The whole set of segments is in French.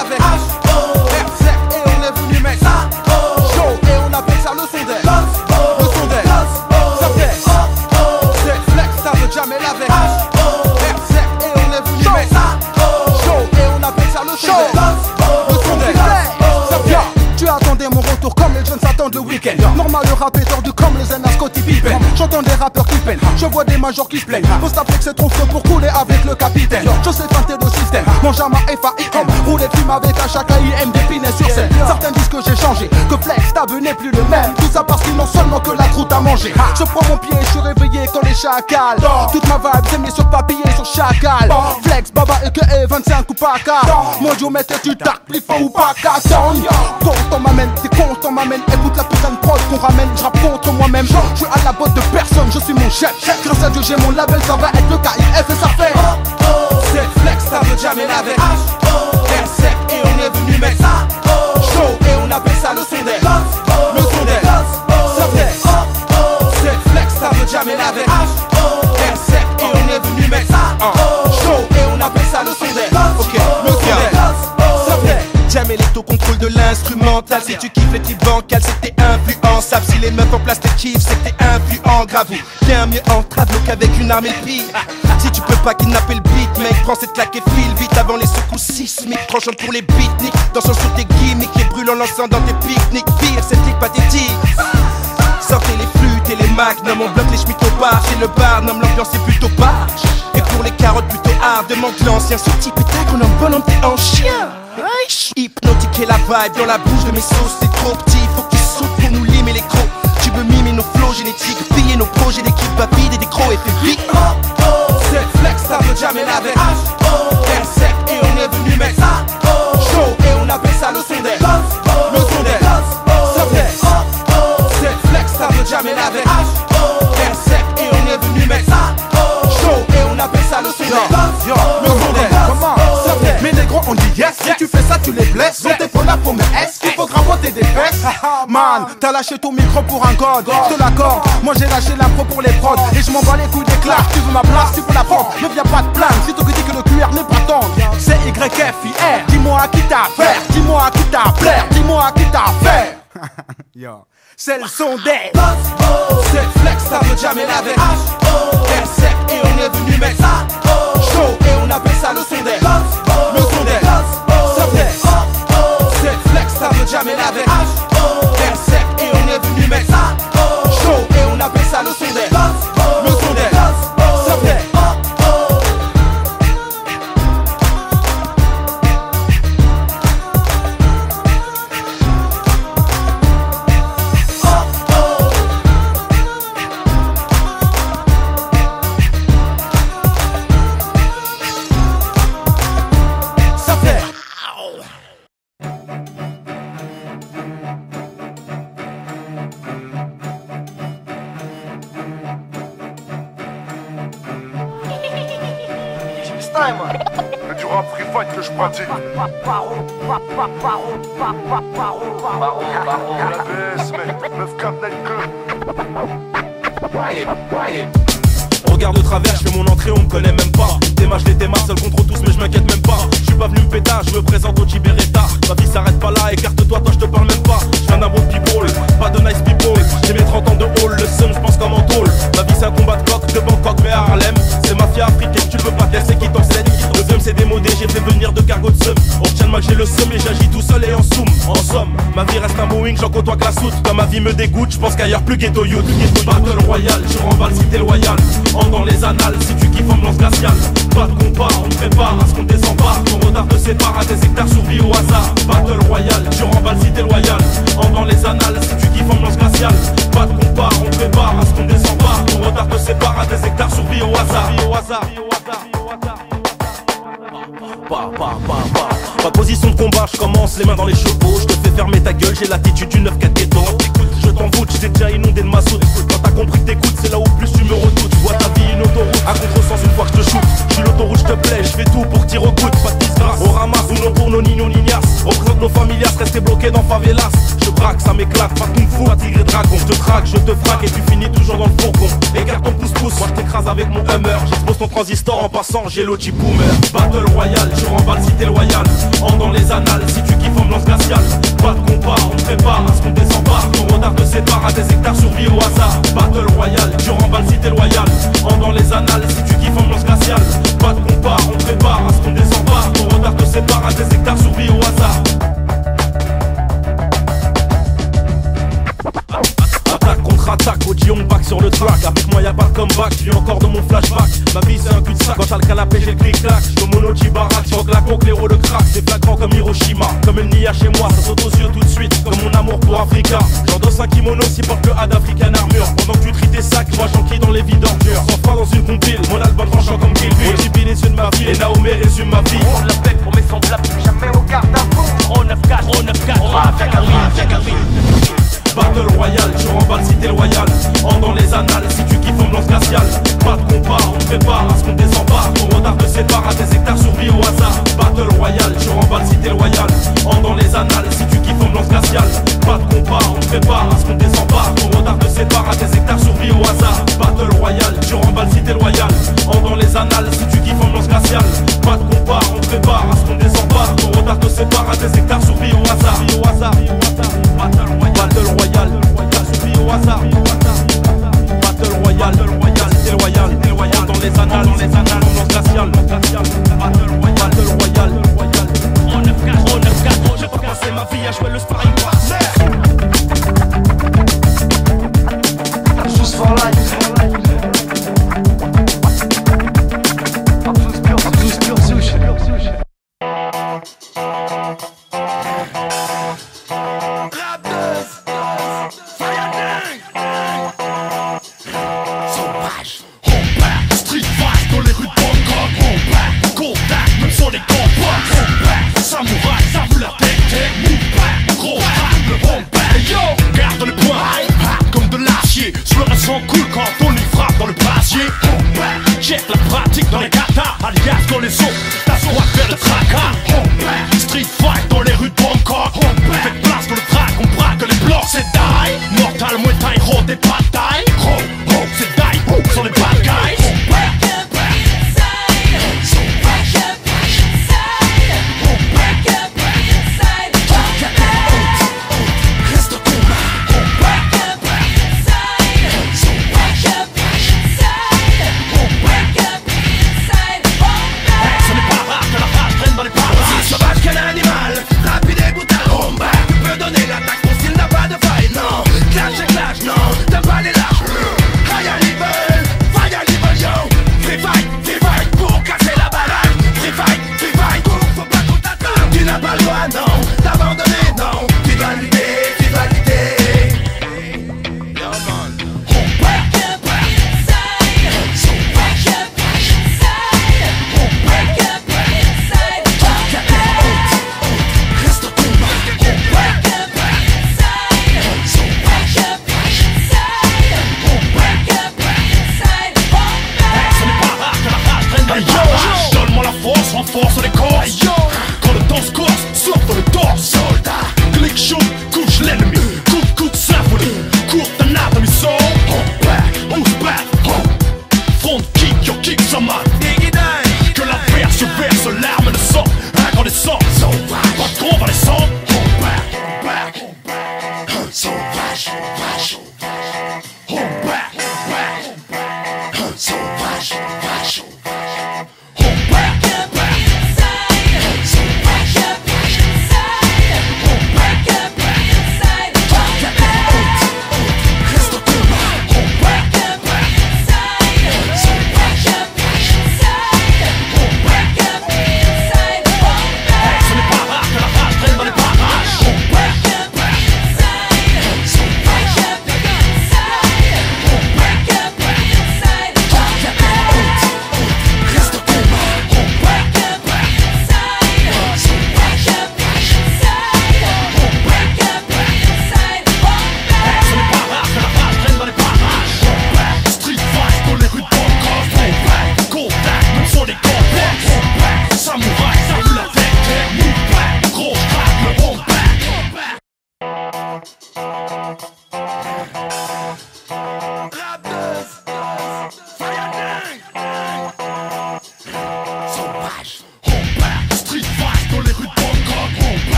avec R7 et on est venu mettre chaud et on appelle ça le son d'air. Le son d'air, ça fait c'est flex, ça veut jamais avec R7 et on est venu mettre chaud et on appelle ça le son d'air. Le son d'air, ça fait. Tu attendais mon retour comme les jeunes s'attendent le week-end. Normal, le rap est tordu comme les zen à Scottie Pippen. J'entends des rappeurs qui peinent, je vois des majors qui se plaignent. Postaplex c'est trop feu pour couler avec le capitaine. Je sais tenter le système, mange à ma FAIM. Rouler fume avec HKIM, d'épinay sur scène. Certains disent que j'ai changé, que Flex t'aveu n'est plus le même. Tout ça parce qu'ils n'ont seulement que la croûte à manger. Je prends mon pied, je suis réveillé quand les chacals. Toute ma vibe c'est mis sur papier, sur chacal. Flex, Baba et que 25 ou pas car. Mon dieu mettais tu tac, plus fort ou pas qu'à on m'amène, t'es con, on m'amène. Écoute la putain de prod qu'on ramène. J'rappe contre moi-même, je suis à la botte de personne. Je suis mon chef, grâce à Dieu j'ai mon label. Ça va être le KIF et ça fait c'est flex, ça veut jamais avec R7 et on est venu mettre chaud et on appelle ça le son d'air. Le son d'air, ça fait c'est flex, ça veut jamais avec R7 et on est venu mettre chaud et on appelle ça le son d'air. Ok, le son d'air, ça fait Jam électro contrôle de l'instrumental. Si tu kiffes les types bancals, c'était influençable. Si les meufs en place te kiffent, c'était influent. Grave ou bien mieux en travelot qu'avec une arme et pire. Si tu peux pas kidnapper le beat, mec, prends cette claque et file vite avant les secousses sismiques. Tranchante pour les beatniks, dansant sur tes gimmicks et brûlant l'encens dans tes pique-niques. Pire, cette ligue pathétique. Sortez les flûtes et les magnums, on bloque les schmitts au bar. Chez le bar, nomme l'ambiance est plutôt barge. Et pour les carottes plutôt hard, demande l'ancien. Ce type est tac, on en bonhomme, t'es en chien. Hypnotique et la vibe dans la bouche de mes sauces, c'est trop petit, faut que tu sautes pour nous limer les crocs. Tu veux mimer nos flows génétiques, piller nos projets d'équipe vide et des crocs et fais vite. C'est flex, ça veut jamais avec R7 et on est venu mettre chaud et on appelle ça le son d'air. Le son d'air, ça fait c'est flex, ça veut jamais avec R7 et on est venu mettre chaud et on appelle ça le son d'air. Le son d'air, ça fait. Mais les gros on dit yes, si tu fais ça tu les blesses. On t'es pas là pour mes S, il faut gravoter des fesses. Man, t'as lâché ton micro pour un god, je te l'accorde. Moi j'ai lâché l'impro pour les prods et je m'en bats les couilles des claques. Tu veux ma place, tu peux la prendre, ne viens pas te plaindre si tu dis que le QR n'est pas tendre. C'est YFIR, dis-moi à qui t'as affaire, dis-moi à qui t'as affaire, dis-moi à qui t'as affaire. Yo, c'est le son des c'est flex, ça veut jamais avec R7 et on est venu mettre chaud et on appelle ça le son d'air. Le son d'air, ça fait c'est flex, ça veut jamais avec R7 et on est venu mettre chaud et on appelle ça le son d'air. Le son d'air, ça fait C'est du rap free fight que je pratique. La BS mec, 9-4 Night Club. Regarde de travers, je fais mon entrée, on me connaît même pas. Démarche les démarches, seul contre tous, mais je m'inquiète même pas. Je suis pas venu me pétard, je me présente au Tiberetta. Ma vie s'arrête pas là, écarte-toi, toi je te parle même pas. Je viens d'un bon people, pas de nice people. J'ai mes 30 ans de hall, le seum, je pense comme en tôle. Ma vie c'est un combat de coq, de Bangkok mais à Harlem. C'est mafia africaine, tu peux pas te laisser qui t'enseigne. Le seum c'est démodé, j'ai fait venir de cargo de seum. On retient le mal, j'ai le seum et j'agis tout seul et en soum. En somme, ma vie reste un Boeing, j'en côtoie que la soute. Quand ma vie me dégoûte, je pense qu'ailleurs plus ghetto youth. Battle royal, tu remballes si t'es loyal. Dans les annales, si tu kiffes ambiance glaciale. Pas de combat, on te prépare à ce qu'on désembarque. Ton retard te sépare à des hectares survie au hasard. Battle royal, tu remballes si t'es loyal. Dans les annales, si tu kiffes ambiance glaciale. Pas de combat, on te prépare à ce qu'on désembarque. Ton retard te sépare à des hectares survie au hasard. Pas position de combat, je commence les mains dans les chevaux. Je te fais fermer ta gueule, j'ai l'attitude du 9-4 ghetto. Je t'en voûte, j'étais déjà inondé de ma soude. Quand t'as compris que t'écoutes, c'est là où plus tu me redoutes. Je vois ta vie une autoroute, à contre-sens une fois que je te shoot. Je suis l'autoroute, je te plais, je fais tout pour que t'y recoutes. Pas de disgrâce, on ramasse ou non pour nos niños nignas. Représente nos familias, rester bloqués dans favelas. Je braque, ça m'éclate, pas kung fu, pas tigre et dragon. Je te traque, je te frappe et tu finis toujours dans le fourgon. Écarte ton pouce-pouce, moi je t'écrase avec mon Hummer. J'expose ton transistor en passant, j'ai l'Oji Boomer. Battle Royale, tu remballes si t'es loyal. En dans les annales, si tu kiffes ambiance glaciale. Pas de combat, on te prépare à ce qu'on désembarque. Ton retard te sépare à des hectares survie au hasard. Battle Royale, tu remballes si t'es loyal. En dans les annales, si tu kiffes ambiance glaciale. Pas de combat, on te prépare à ce qu'on désembarque. Ton retard te sépare à des hectares survie au hasard. Attaque contre attaque, Oji on back sur le track. Avec moi y'a pas de comeback, je vis encore dans mon flashback. Ma vie c'est un cul-de-sac, quand t'as le canapé j'ai le clic-clac. J'suis mon Oji baraque, j'rock la coque, l'héros le crack. C'est flagrant comme Hiroshima, comme il n'y a chez moi. Ça saute aux yeux tout de suite, comme mon amour pour Africa. J'endosse un kimono si porte le had African Armure. Pendant que tu tries tes sacs, moi j'enquille dans les vides d'ordures. Sans frein dans une compile, mon album tranchant comme Kill Bill. Oji Bill les yeux de ma vie, et Naomé résume ma vie. On l'appelle pour mes semblables, jamais au garde à vous. 394, 394, Battle Royale, tu remballes si t'es loyal. En dans les annales, si tu kiffes ambiance glaciale. Pas de combat, on te prépare à ce qu'on désembarque. Ton retard te sépare à des hectares survie au hasard. Battle Royale, tu remballes si t'es loyal. En dans les annales, si tu kiffes ambiance glaciale. Pas de combat, on te prépare à ce qu'on désembarque. Ton retard te sépare à des hectares survie au hasard. Battle Royale, tu remballes si t'es loyal. En dans les annales, si tu kiffes ambiance glaciale. Pas de combat, on te prépare à ce qu'on désembarque. Ton retard te sépare à des hectares survie au hasard. Battle Royale, survie au hasard. Battle Royale, t'es loyal, dans les annales, ambiance glaciale. Battle Royale, 394, j'ai pas passé ma vie à jouer le sparring partner. Just for life. Absus pur sushi. Street fight dans les rues de Bangkok. On back, contact, même sans les combats. On back, samouraï, ça vous la tête. Move back, gros rap, le on back. Yo, garde le poing, hard comme de l'acier. Sur le sang cool quand on y frappe dans le brasier. On back, check la pratique dans les katas, alias dans les eaux. T'as soin de faire le tracas. On back, street fight dans les rues de Bangkok. On back, faites place dans le track, on braque les blocs. C'est die, mortal, muay thai, raw, des batailles. Gros, c'est die, sur les bad guys. Clash, non, t'as pas les lâches.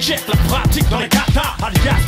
Check la pratique dans les katas, alias